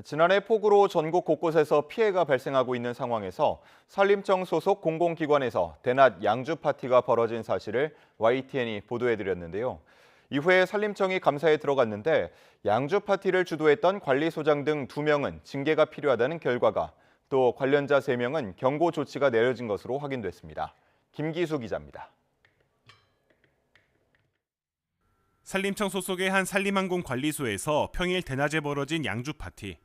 지난해 폭우로 전국 곳곳에서 피해가 발생하고 있는 상황에서 산림청 소속 공공기관에서 대낮 양주 파티가 벌어진 사실을 YTN이 보도해드렸는데요. 이후에 산림청이 감사에 들어갔는데 양주 파티를 주도했던 관리소장 등 2명은 징계가 필요하다는 결과가, 또 관련자 3명은 경고 조치가 내려진 것으로 확인됐습니다. 김기수 기자입니다. 산림청 소속의 한 산림항공 관리소에서 평일 대낮에 벌어진 양주 파티.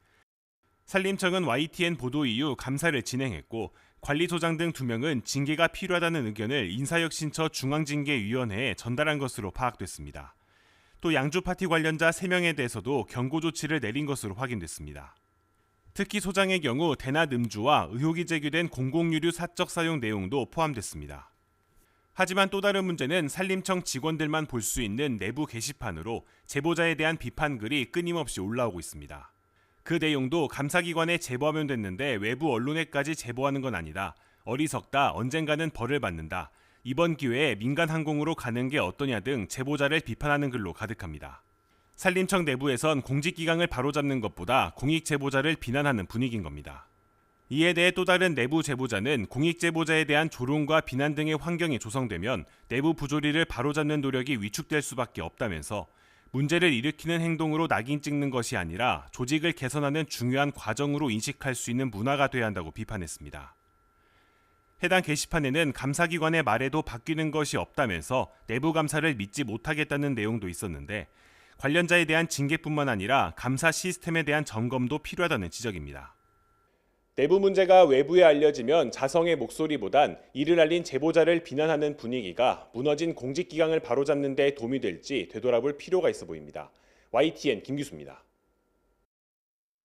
산림청은 YTN 보도 이후 감사를 진행했고 관리소장 등 2명은 징계가 필요하다는 의견을 인사혁신처 중앙징계위원회에 전달한 것으로 파악됐습니다. 또 양주 파티 관련자 3명에 대해서도 경고 조치를 내린 것으로 확인됐습니다. 특히 소장의 경우 대낮 음주와 의혹이 제기된 공공유류 사적 사용 내용도 포함됐습니다. 하지만 또 다른 문제는 산림청 직원들만 볼 수 있는 내부 게시판으로 제보자에 대한 비판글이 끊임없이 올라오고 있습니다. 그 내용도 감사기관에 제보하면 됐는데 외부 언론에까지 제보하는 건 아니다. 어리석다. 언젠가는 벌을 받는다. 이번 기회에 민간 항공으로 가는 게 어떠냐 등 제보자를 비판하는 글로 가득합니다. 산림청 내부에선 공직기강을 바로잡는 것보다 공익 제보자를 비난하는 분위기인 겁니다. 이에 대해 또 다른 내부 제보자는 공익 제보자에 대한 조롱과 비난 등의 환경이 조성되면 내부 부조리를 바로잡는 노력이 위축될 수밖에 없다면서 문제를 일으키는 행동으로 낙인 찍는 것이 아니라 조직을 개선하는 중요한 과정으로 인식할 수 있는 문화가 돼야 한다고 비판했습니다. 해당 게시판에는 감사기관의 말에도 바뀌는 것이 없다면서 내부 감사를 믿지 못하겠다는 내용도 있었는데 관련자에 대한 징계뿐만 아니라 감사 시스템에 대한 점검도 필요하다는 지적입니다. 내부 문제가 외부에 알려지면 자성의 목소리보단 이를 알린 제보자를 비난하는 분위기가 무너진 공직기강을 바로잡는 데 도움이 될지 되돌아볼 필요가 있어 보입니다. YTN 김규수입니다.